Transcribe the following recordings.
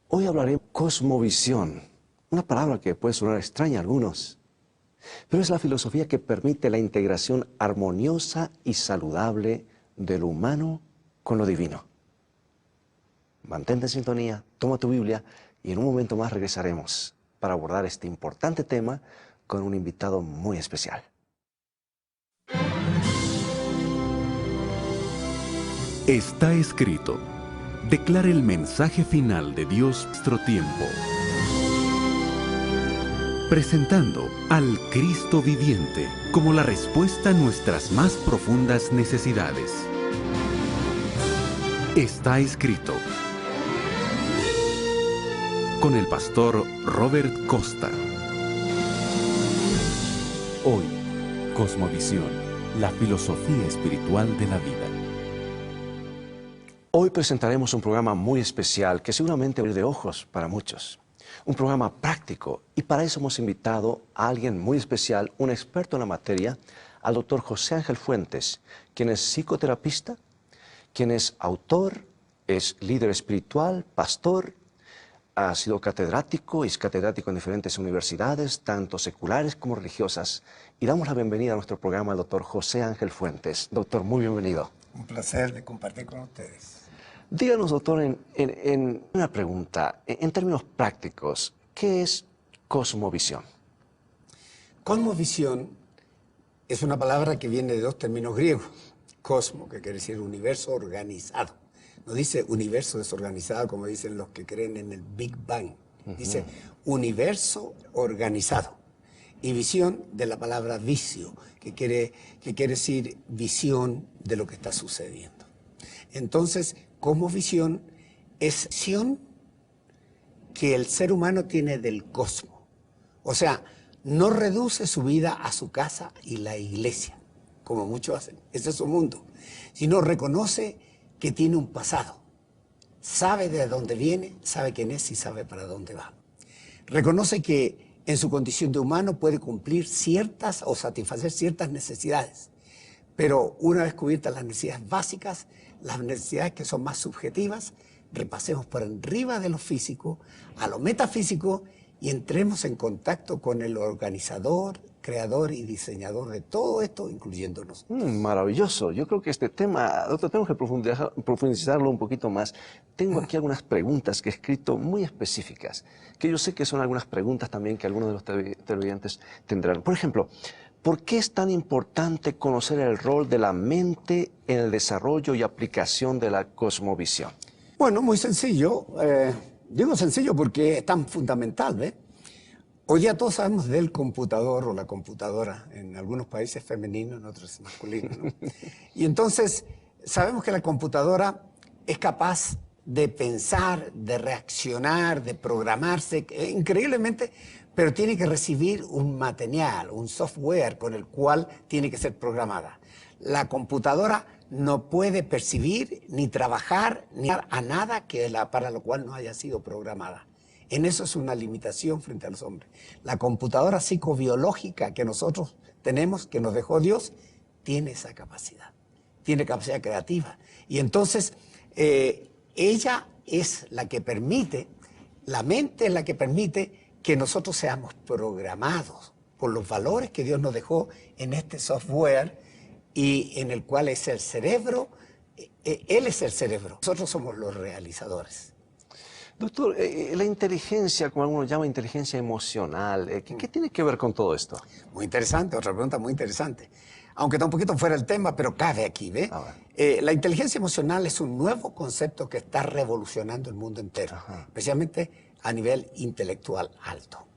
Hoy hablaré de cosmovisión, una palabra que puede sonar extraña a algunos, pero es la filosofía que permite la integración armoniosa y saludable de lo humano con lo divino. Mantente en sintonía, toma tu Biblia y en un momento más regresaremos para abordar este importante tema con un invitado muy especial. Está escrito. Declara el mensaje final de Dios nuestro tiempo. Presentando al Cristo viviente como la respuesta a nuestras más profundas necesidades. Está escrito. Con el pastor Robert Costa. Hoy, Cosmovisión, la filosofía espiritual de la vida. Hoy presentaremos un programa muy especial que seguramente va a abrir de ojos para muchos. Un programa práctico, y para eso hemos invitado a alguien muy especial, un experto en la materia, al doctor José Ángel Fuentes, quien es psicoterapista, quien es autor, es líder espiritual, pastor, ha sido catedrático y es catedrático en diferentes universidades, tanto seculares como religiosas. Y damos la bienvenida a nuestro programa al doctor José Ángel Fuentes. Doctor, muy bienvenido. Un placer de compartir con ustedes. Díganos, doctor, en una pregunta, en términos prácticos, ¿qué es cosmovisión? Cosmovisión es una palabra que viene de dos términos griegos. Cosmo, que quiere decir universo organizado. No dice universo desorganizado como dicen los que creen en el Big Bang. Dice universo organizado. Y visión de la palabra vicio, que quiere decir visión de lo que está sucediendo. Entonces, cosmovisión es visión que el ser humano tiene del cosmos. O sea, no reduce su vida a su casa y la iglesia, como muchos hacen. Ese es su mundo. Sino reconoce que tiene un pasado. Sabe de dónde viene, sabe quién es y sabe para dónde va. Reconoce que en su condición de humano puede cumplir ciertas o satisfacer ciertas necesidades. Pero una vez cubiertas las necesidades básicas, las necesidades que son más subjetivas, repasemos por arriba de lo físico a lo metafísico y entremos en contacto con el organizador, creador y diseñador de todo esto, incluyéndonos. Maravilloso. Yo creo que este tema, doctor, tenemos que profundizarlo un poquito más. Tengo aquí algunas preguntas que he escrito muy específicas, que yo sé que son algunas preguntas también que algunos de los televidentes tendrán. Por ejemplo, ¿por qué es tan importante conocer el rol de la mente en el desarrollo y aplicación de la cosmovisión? Bueno, muy sencillo. Digo sencillo porque es tan fundamental, ¿ves? Hoy ya todos sabemos del computador o la computadora, en algunos países femenino, en otros masculino, ¿no? Y entonces sabemos que la computadora es capaz de pensar, de reaccionar, de programarse, increíblemente, pero tiene que recibir un material, un software con el cual tiene que ser programada. La computadora no puede percibir ni trabajar ni a nada para lo cual no haya sido programada. En eso es una limitación frente a los hombres. La computadora psicobiológica que nosotros tenemos, que nos dejó Dios, tiene esa capacidad. Tiene capacidad creativa. Y entonces, ella es la que permite, la mente es la que permite que nosotros seamos programados por los valores que Dios nos dejó en este software y en el cual es el cerebro. Él es el cerebro. Nosotros somos los realizadores. Doctor, la inteligencia, como algunos llaman inteligencia emocional, ¿qué tiene que ver con todo esto? Muy interesante, otra pregunta muy interesante. Aunque está un poquito fuera del tema, pero cabe aquí, ¿ve? La inteligencia emocional es un nuevo concepto que está revolucionando el mundo entero, especialmente a nivel intelectual alto.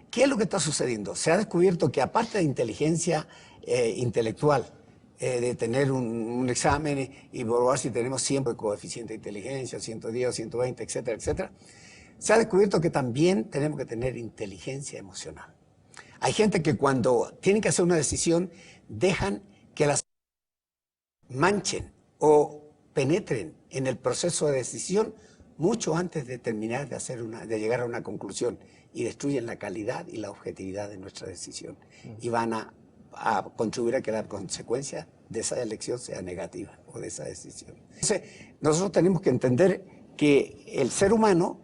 ¿Qué es lo que está sucediendo? Se ha descubierto que aparte de inteligencia intelectual, de tener un examen y probar si tenemos siempre coeficiente de inteligencia, 110, 120, etcétera, etcétera. Se ha descubierto que también tenemos que tener inteligencia emocional. Hay gente que cuando tienen que hacer una decisión, dejan que las manchen o penetren en el proceso de decisión mucho antes de terminar de llegar a una conclusión y destruyen la calidad y la objetividad de nuestra decisión y van a contribuir a que la consecuencia de esa elección sea negativa o de esa decisión. Entonces, nosotros tenemos que entender que el ser humano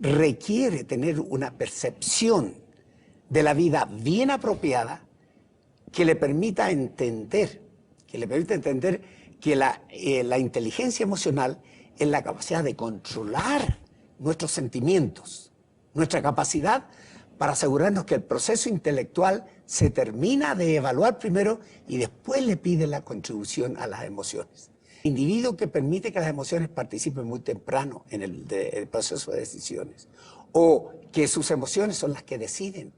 requiere tener una percepción de la vida bien apropiada que le permita entender que la inteligencia emocional es la capacidad de controlar nuestros sentimientos, nuestra capacidad para asegurarnos que el proceso intelectual se termina de evaluar primero y después le pide la contribución a las emociones. Individuo que permite que las emociones participen muy temprano en el proceso de decisiones, o que sus emociones son las que deciden,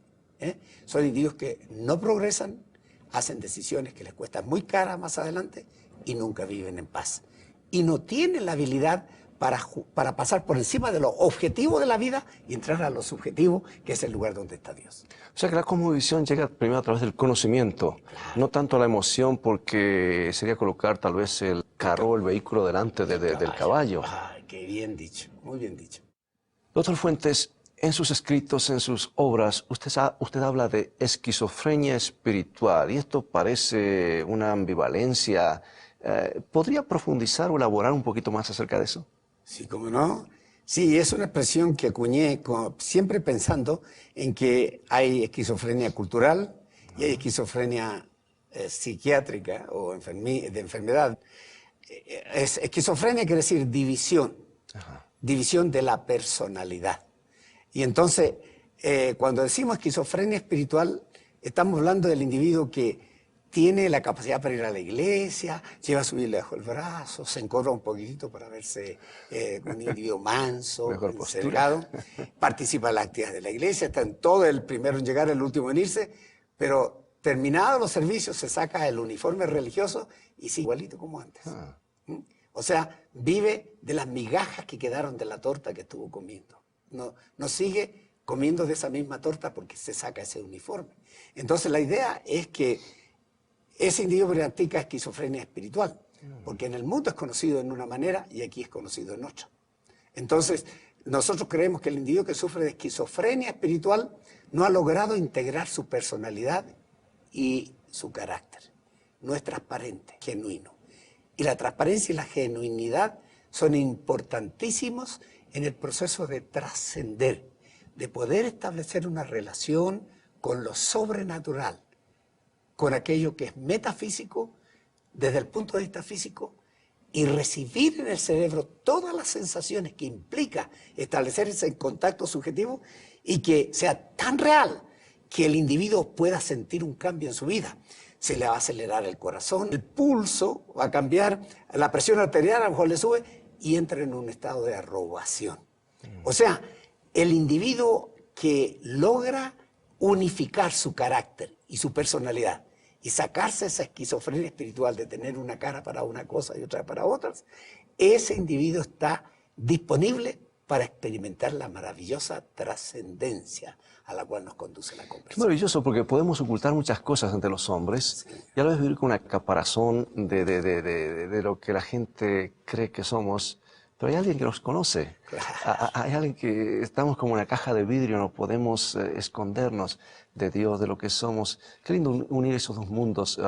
son individuos que no progresan, hacen decisiones que les cuestan muy caras más adelante y nunca viven en paz. Y no tienen la habilidad para pasar por encima de los objetivos de la vida y entrar a lo subjetivo, que es el lugar donde está Dios. O sea que la cosmovisión llega primero a través del conocimiento, no tanto la emoción, porque sería colocar tal vez el carro o el vehículo delante del caballo. Ay, qué bien dicho, muy bien dicho. Doctor Fuentes, en sus escritos, en sus obras, usted habla de esquizofrenia espiritual y esto parece una ambivalencia. ¿Podría profundizar o elaborar un poquito más acerca de eso? Sí, ¿cómo no? Sí, es una expresión que acuñé siempre pensando en que hay esquizofrenia cultural y hay esquizofrenia psiquiátrica o de enfermedad. Esquizofrenia quiere decir división, división de la personalidad. Y entonces, cuando decimos esquizofrenia espiritual, estamos hablando del individuo que tiene la capacidad para ir a la iglesia, lleva su Biblia bajo el brazo, se encorva un poquitito para verse un individuo manso, encerrado, participa en las actividades de la iglesia, está en todo, el primero en llegar, el último en irse, pero terminados los servicios se saca el uniforme religioso y sigue igualito como antes. O sea, vive de las migajas que quedaron de la torta que estuvo comiendo. No sigue comiendo de esa misma torta porque se saca ese uniforme. Entonces la idea es que ese individuo practica esquizofrenia espiritual, porque en el mundo es conocido en una manera y aquí es conocido en otra. Entonces, nosotros creemos que el individuo que sufre de esquizofrenia espiritual no ha logrado integrar su personalidad y su carácter. No es transparente, genuino. Y la transparencia y la genuinidad son importantísimos en el proceso de trascender, de poder establecer una relación con lo sobrenatural, con aquello que es metafísico, desde el punto de vista físico, y recibir en el cerebro todas las sensaciones que implica establecer ese contacto subjetivo y que sea tan real que el individuo pueda sentir un cambio en su vida. Se le va a acelerar el corazón, el pulso va a cambiar, la presión arterial a lo mejor le sube y entra en un estado de arrogación. O sea, el individuo que logra unificar su carácter y su personalidad y sacarse esa esquizofrenia espiritual de tener una cara para una cosa y otra para otras, ese individuo está disponible para experimentar la maravillosa trascendencia a la cual nos conduce la conversación. Es maravilloso porque podemos ocultar muchas cosas ante los hombres y a la vez vivir con una caparazón de lo que la gente cree que somos. Pero hay alguien que nos conoce, hay alguien que estamos como una caja de vidrio, no podemos escondernos de Dios, de lo que somos. Qué lindo unir esos dos mundos,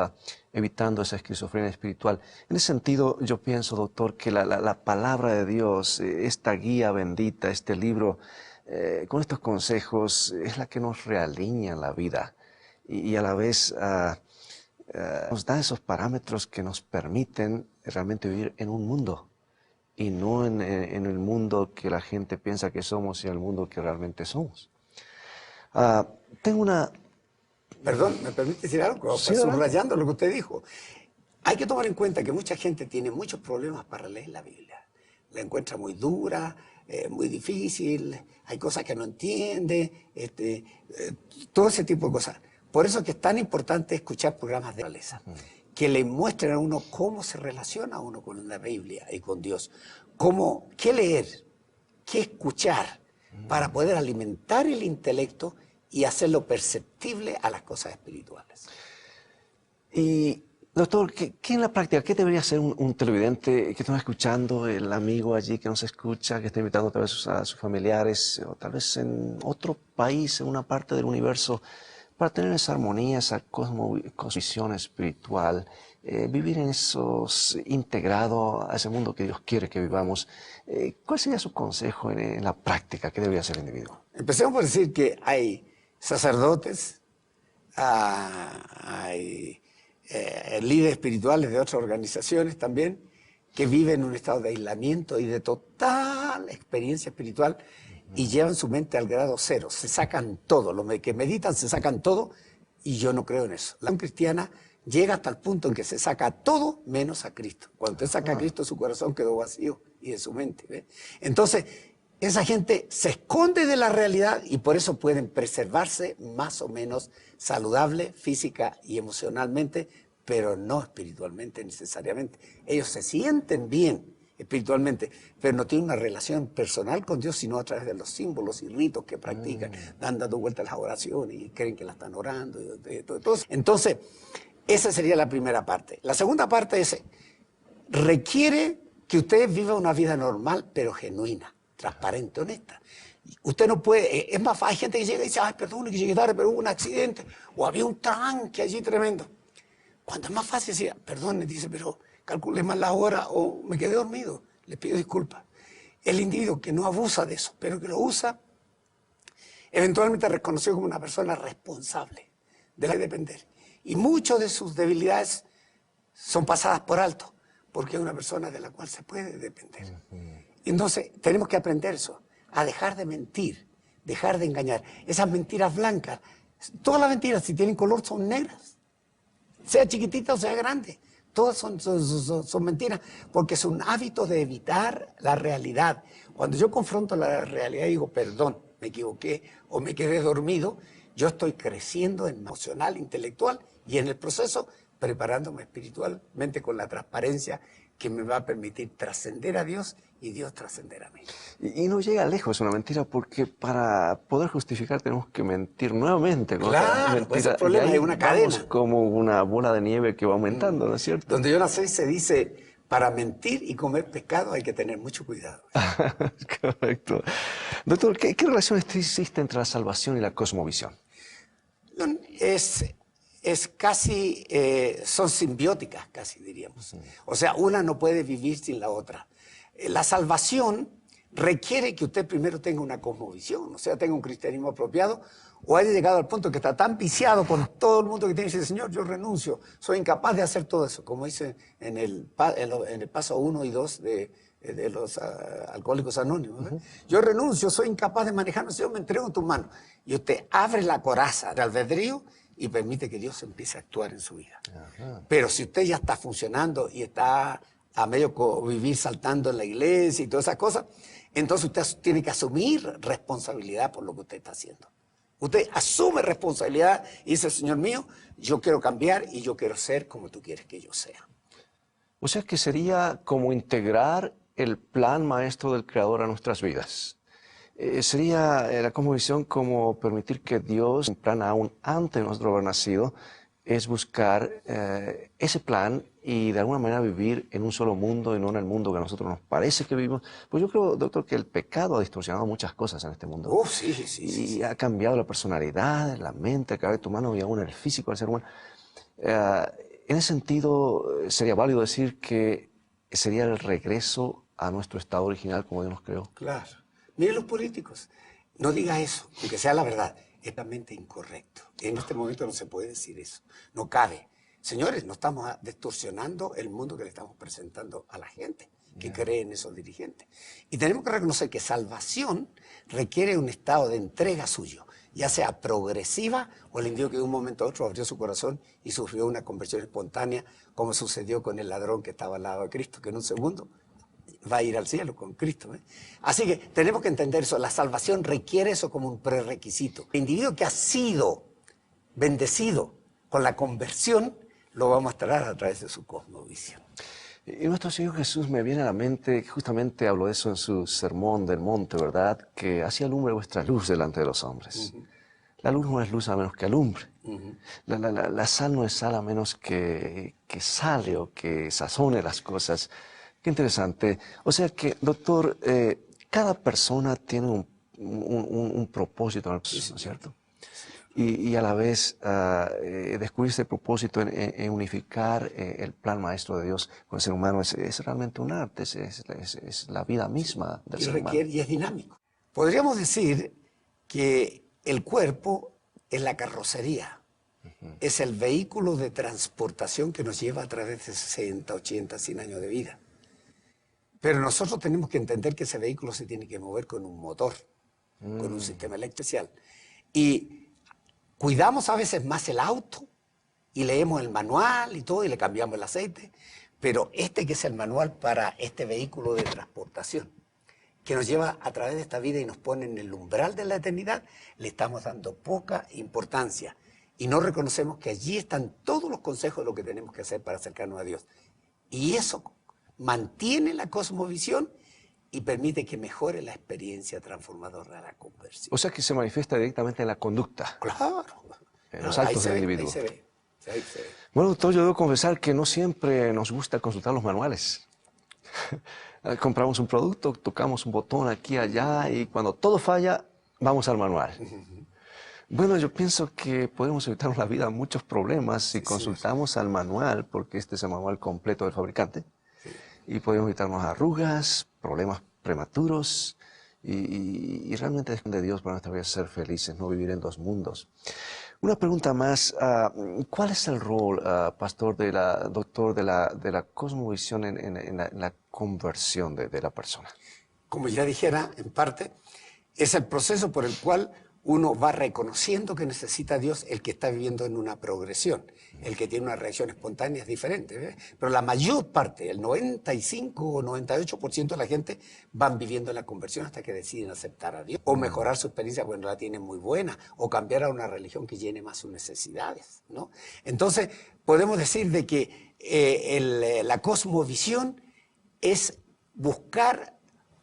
evitando esa esquizofrenia espiritual. En ese sentido, yo pienso, doctor, que la palabra de Dios, esta guía bendita, este libro, con estos consejos, es la que nos realinea en la vida y a la vez nos da esos parámetros que nos permiten realmente vivir en un mundo. Y no en el mundo que la gente piensa que somos y en el mundo que realmente somos. Tengo una... Perdón, ¿me permite decir algo? Sí, subrayando lo que usted dijo. Hay que tomar en cuenta que mucha gente tiene muchos problemas para leer la Biblia. La encuentra muy dura, muy difícil, hay cosas que no entiende, todo ese tipo de cosas. Por eso es que es tan importante escuchar programas de naturaleza, que le muestren a uno cómo se relaciona uno con la Biblia y con Dios, qué leer, qué escuchar, para poder alimentar el intelecto y hacerlo perceptible a las cosas espirituales. Y, doctor, ¿qué en la práctica, qué debería hacer un televidente que está escuchando, el amigo allí que nos escucha, que está invitando tal vez a sus familiares, o tal vez en otro país, en una parte del universo, para tener esa armonía, esa cosmovisión espiritual vivir en esos, integrado a ese mundo que Dios quiere que vivamos. ¿Cuál sería su consejo en la práctica? ¿Qué debería hacer el individuo? Empecemos por decir que hay sacerdotes, hay líderes espirituales de otras organizaciones también, que viven en un estado de aislamiento y de total experiencia espiritual y llevan su mente al grado cero, se sacan todo, los que meditan se sacan todo y yo no creo en eso. La fe cristiana llega hasta el punto en que se saca todo menos a Cristo. Cuando usted saca a Cristo, su corazón quedó vacío y de su mente. ¿Ve? Entonces, esa gente se esconde de la realidad y por eso pueden preservarse más o menos saludable, física y emocionalmente, pero no espiritualmente necesariamente. Ellos se sienten bien espiritualmente, pero no tienen una relación personal con Dios, sino a través de los símbolos y ritos que practican, dan dando vueltas a las oraciones y creen que la están orando. Y todo. Entonces, esa sería la primera parte. La segunda parte es, requiere que usted viva una vida normal, pero genuina, transparente, honesta. Usted no puede, es más fácil, hay gente que llega y dice, ay, perdón, que llegué tarde, pero hubo un accidente, o había un tranque allí tremendo. Cuando es más fácil decir, perdón, dice, pero calculé mal la hora o me quedé dormido, le pido disculpas. El individuo que no abusa de eso, pero que lo usa, eventualmente es reconocido como una persona responsable de la que depender. Y muchas de sus debilidades son pasadas por alto, porque es una persona de la cual se puede depender. Entonces, tenemos que aprender eso, a dejar de mentir, dejar de engañar. Esas mentiras blancas, todas las mentiras, si tienen color, son negras. Sea chiquitita o sea grande, todas son mentiras, porque es un hábito de evitar la realidad. Cuando yo confronto la realidad y digo, perdón, me equivoqué o me quedé dormido, yo estoy creciendo en emocional, intelectual y en el proceso preparándome espiritualmente con la transparencia que me va a permitir trascender a Dios y Dios trascender a mí. Y no llega lejos una mentira, porque para poder justificar tenemos que mentir nuevamente. Claro, pues ese problema es una cadena. Como una bola de nieve que va aumentando, ¿no es cierto? Donde yo nací se dice, para mentir y comer pescado hay que tener mucho cuidado. Correcto. Doctor, ¿qué relación existe entre la salvación y la cosmovisión? Es casi, son simbióticas, casi diríamos. O sea, una no puede vivir sin la otra. La salvación requiere que usted primero tenga una cosmovisión, o sea, tenga un cristianismo apropiado, o haya llegado al punto que está tan viciado con todo el mundo que tiene que decir, Señor, yo renuncio, soy incapaz de hacer todo eso, como dice en el paso 1 y 2 de los alcohólicos anónimos. Yo renuncio, soy incapaz de manejarme, Señor, me entrego en tus manos. Y usted abre la coraza de albedrío y permite que Dios empiece a actuar en su vida. Pero si usted ya está funcionando y está a medio vivir saltando en la iglesia y todas esas cosas, entonces usted tiene que asumir responsabilidad por lo que usted está haciendo. Usted asume responsabilidad y dice, Señor mío, yo quiero cambiar y yo quiero ser como tú quieres que yo sea. O sea que sería como integrar el plan maestro del Creador a nuestras vidas. Sería la cosmovisión como permitir que Dios, un plan aún antes de nosotros haber nacido, es buscar ese plan y de alguna manera vivir en un solo mundo y no en el mundo que a nosotros nos parece que vivimos. Pues yo creo, doctor, que el pecado ha distorsionado muchas cosas en este mundo. Sí. Y ha cambiado la personalidad, la mente, el carácter humano y aún el físico del ser humano. En ese sentido, sería válido decir que sería el regreso a nuestro estado original como Dios nos creó. Claro. Miren los políticos. No diga eso, aunque sea la verdad. Es totalmente incorrecto. En este momento no se puede decir eso. No cabe. Señores, no estamos distorsionando el mundo que le estamos presentando a la gente que cree en esos dirigentes. Y tenemos que reconocer que salvación requiere un estado de entrega suyo, ya sea progresiva o el individuo que de un momento a otro abrió su corazón y sufrió una conversión espontánea, como sucedió con el ladrón que estaba al lado de Cristo, que en un segundo va a ir al cielo con Cristo. Así que tenemos que entender eso. La salvación requiere eso como un prerequisito. El individuo que ha sido bendecido con la conversión lo va a mostrar a través de su cosmovisión. Y nuestro Señor Jesús me viene a la mente, justamente habló de eso en su sermón del monte, ¿verdad? Que así alumbre vuestra luz delante de los hombres. La luz no es luz a menos que alumbre. La sal no es sal a menos que sale o que sazone las cosas. Qué interesante. O sea que, doctor, cada persona tiene un propósito, ¿no es cierto? y a la vez descubrir este propósito en unificar el plan maestro de Dios con el ser humano es realmente un arte, es la vida misma del ser humano. Y es dinámico. Podríamos decir que el cuerpo es la carrocería, es el vehículo de transportación que nos lleva a través de 60, 80, 100 años de vida. Pero nosotros tenemos que entender que ese vehículo se tiene que mover con un motor, con un sistema electrical. Y cuidamos a veces más el auto y leemos el manual y todo y le cambiamos el aceite, pero que es el manual para este vehículo de transportación, que nos lleva a través de esta vida y nos pone en el umbral de la eternidad, le estamos dando poca importancia y no reconocemos que allí están todos los consejos de lo que tenemos que hacer para acercarnos a Dios. Y eso mantiene la cosmovisión y permite que mejore la experiencia transformadora de la conversión. O sea que se manifiesta directamente en la conducta. Claro. En los actos del individuo. Ahí se ve. Bueno, doctor, yo debo confesar que no siempre nos gusta consultar los manuales. Compramos un producto, tocamos un botón aquí y allá y cuando todo falla, vamos al manual. Bueno, yo pienso que podemos evitarnos la vida muchos problemas si consultamos al manual, porque este es el manual completo del fabricante. Y podemos evitarnos arrugas, problemas prematuros y realmente dejar de Dios para nuestra vida ser felices, no vivir en dos mundos. Una pregunta más, ¿cuál es el rol, pastor, doctor, de la cosmovisión en la conversión de la persona? Como ya dijera, en parte, es el proceso por el cual uno va reconociendo que necesita a Dios, el que está viviendo en una progresión, el que tiene una reacción espontánea es diferente, pero la mayor parte, el 95 o 98% de la gente van viviendo la conversión hasta que deciden aceptar a Dios, o mejorar su experiencia cuando la tienen muy buena, o cambiar a una religión que llene más sus necesidades, ¿no? Entonces, podemos decir de que la cosmovisión es buscar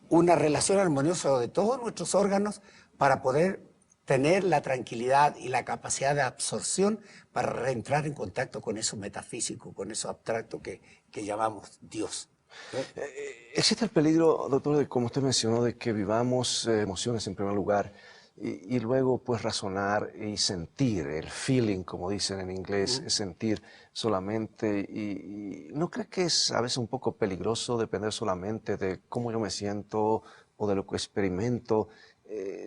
una relación armoniosa de todos nuestros órganos para poder tener la tranquilidad y la capacidad de absorción para reentrar en contacto con eso metafísico, con eso abstracto que llamamos Dios. ¿Existe el peligro, doctor, de, como usted mencionó, de que vivamos emociones en primer lugar y luego pues razonar y sentir, el feeling, como dicen en inglés, sentir solamente? Y ¿no cree que es a veces un poco peligroso depender solamente de cómo yo me siento o de lo que experimento?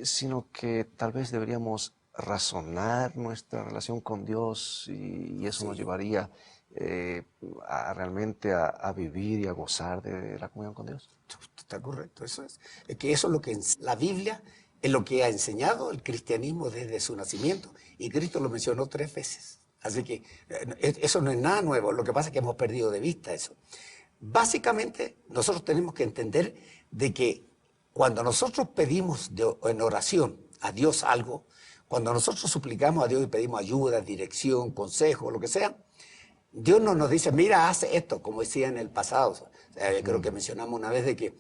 Sino que tal vez deberíamos razonar nuestra relación con Dios y eso nos llevaría realmente a vivir y a gozar de la comunión con Dios. Está correcto, eso es. Es que eso es lo que la Biblia es lo que ha enseñado el cristianismo desde su nacimiento y Cristo lo mencionó 3 veces. Así que eso no es nada nuevo, lo que pasa es que hemos perdido de vista eso. Básicamente nosotros tenemos que entender de que cuando nosotros pedimos en oración a Dios algo, cuando nosotros suplicamos a Dios y pedimos ayuda, dirección, consejo, lo que sea, Dios no nos dice, mira, haz esto, como decía en el pasado. Creo que mencionamos una vez de que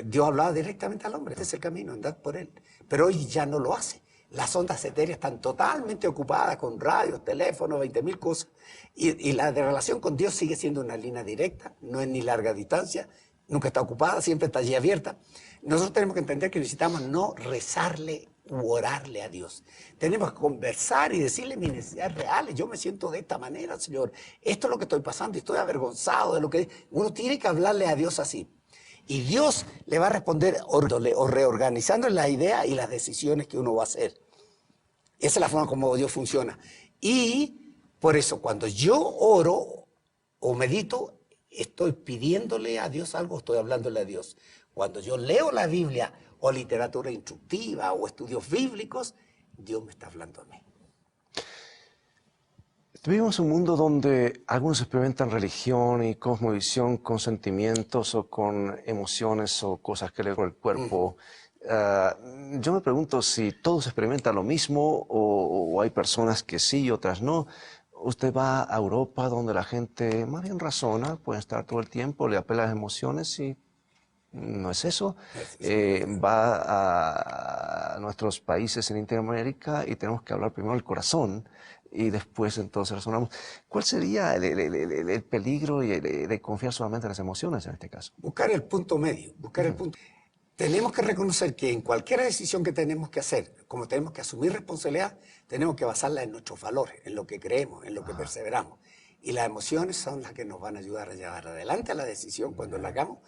Dios hablaba directamente al hombre, este es el camino, andad por él. Pero hoy ya no lo hace. Las ondas etéreas están totalmente ocupadas con radios, teléfonos, 20.000 cosas. Y la de relación con Dios sigue siendo una línea directa, no es ni larga distancia, nunca está ocupada, siempre está allí abierta. Nosotros tenemos que entender que necesitamos no rezarle u orarle a Dios. Tenemos que conversar y decirle mis necesidades reales. Yo me siento de esta manera, Señor. Esto es lo que estoy pasando y estoy avergonzado de lo que... Uno tiene que hablarle a Dios así. Y Dios le va a responder o reorganizando la idea y las decisiones que uno va a hacer. Esa es la forma como Dios funciona. Y por eso, cuando yo oro o medito, estoy pidiéndole a Dios algo, estoy hablándole a Dios. Cuando yo leo la Biblia o literatura instructiva o estudios bíblicos, Dios me está hablando a mí. Vivimos un mundo donde algunos experimentan religión y cosmovisión con sentimientos o con emociones o cosas que le con el cuerpo. Yo me pregunto si todos experimentan lo mismo o hay personas que sí y otras no. Usted va a Europa donde la gente más bien razona, puede estar todo el tiempo, le apela a las emociones y no es eso. Va a nuestros países en Latinoamérica y tenemos que hablar primero del corazón y después entonces razonamos. ¿Cuál sería el peligro de confiar solamente en las emociones en este caso? Buscar el punto medio, buscar el punto. Tenemos que reconocer que en cualquier decisión que tenemos que hacer, como tenemos que asumir responsabilidad, tenemos que basarla en nuestros valores, en lo que creemos, en lo que perseveramos. Y las emociones son las que nos van a ayudar a llevar adelante la decisión cuando la hagamos,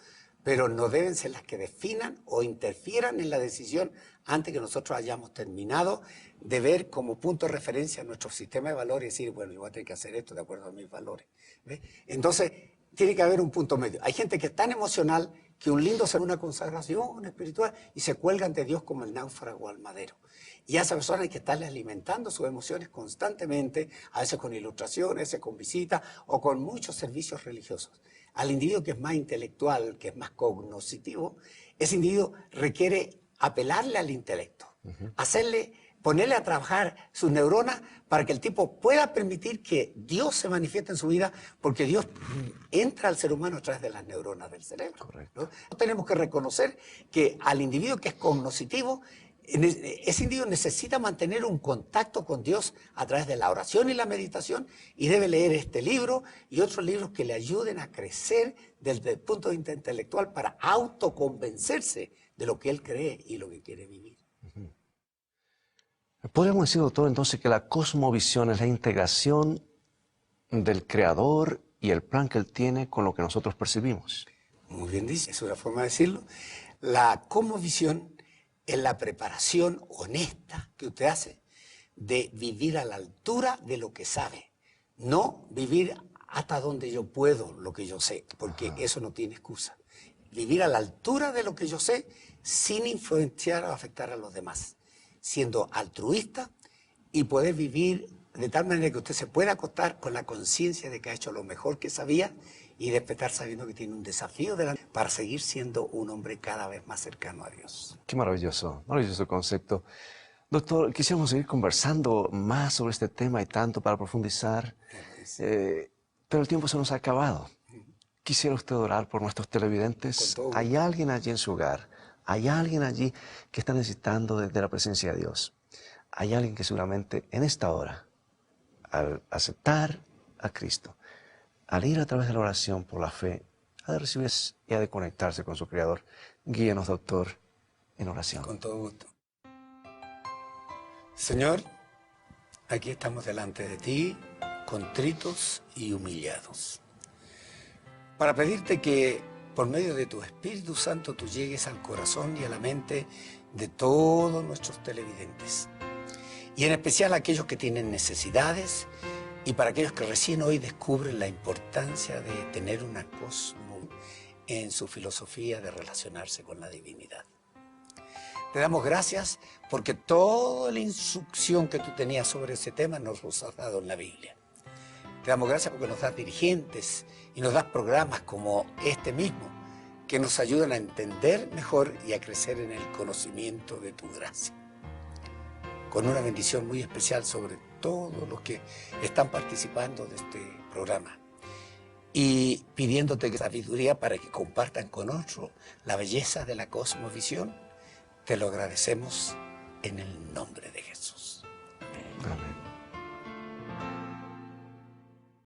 pero no deben ser las que definan o interfieran en la decisión antes que nosotros hayamos terminado de ver como punto de referencia nuestro sistema de valores y decir, bueno, yo voy a tener que hacer esto de acuerdo a mis valores. ¿Ves? Entonces, tiene que haber un punto medio. Hay gente que es tan emocional que un lindo será una consagración espiritual y se cuelgan de Dios como el náufrago al madero. Y a esa persona hay que estarle alimentando sus emociones constantemente, a veces con ilustraciones, a veces con visitas o con muchos servicios religiosos. Al individuo que es más intelectual, que es más cognoscitivo, ese individuo requiere apelarle al intelecto, ponerle a trabajar sus neuronas para que el tipo pueda permitir que Dios se manifieste en su vida, porque Dios entra al ser humano a través de las neuronas del cerebro. Correcto. ¿No? Tenemos que reconocer que al individuo que es cognoscitivo, ese individuo necesita mantener un contacto con Dios a través de la oración y la meditación, y debe leer este libro y otros libros que le ayuden a crecer desde el punto de vista intelectual para autoconvencerse de lo que él cree y lo que quiere vivir. Podríamos decir, doctor, entonces que la cosmovisión es la integración del Creador y el plan que Él tiene con lo que nosotros percibimos. Muy bien dice, es una forma de decirlo. La cosmovisión es la preparación honesta que usted hace de vivir a la altura de lo que sabe, no vivir hasta donde yo puedo lo que yo sé, porque eso no tiene excusa. Vivir a la altura de lo que yo sé sin influenciar o afectar a los demás, siendo altruista y poder vivir de tal manera que usted se pueda acostar con la conciencia de que ha hecho lo mejor que sabía y despertar sabiendo que tiene un desafío delante para seguir siendo un hombre cada vez más cercano a Dios. Qué maravilloso, maravilloso concepto. Doctor, quisiéramos seguir conversando más sobre este tema y tanto para profundizar, pero el tiempo se nos ha acabado. ¿Quisiera usted orar por nuestros televidentes? ¿Hay alguien allí en su hogar? ¿Hay alguien allí que está necesitando de la presencia de Dios? Hay alguien que seguramente en esta hora, al aceptar a Cristo, al ir a través de la oración por la fe, ha de recibir y ha de conectarse con su Creador. Guíenos, doctor, en oración. Con todo gusto. Señor, aquí estamos delante de ti, contritos y humillados, para pedirte que por medio de tu Espíritu Santo tú llegues al corazón y a la mente de todos nuestros televidentes, y en especial a aquellos que tienen necesidades y para aquellos que recién hoy descubren la importancia de tener una cosmo en su filosofía de relacionarse con la divinidad. Te damos gracias porque toda la instrucción que tú tenías sobre ese tema nos los has dado en la Biblia. Te damos gracias porque nos das dirigentes y nos das programas como este mismo que nos ayudan a entender mejor y a crecer en el conocimiento de tu gracia. Con una bendición muy especial sobre todos los que están participando de este programa. Y pidiéndote sabiduría para que compartan con otros la belleza de la cosmovisión, te lo agradecemos en el nombre de Jesús. Amén.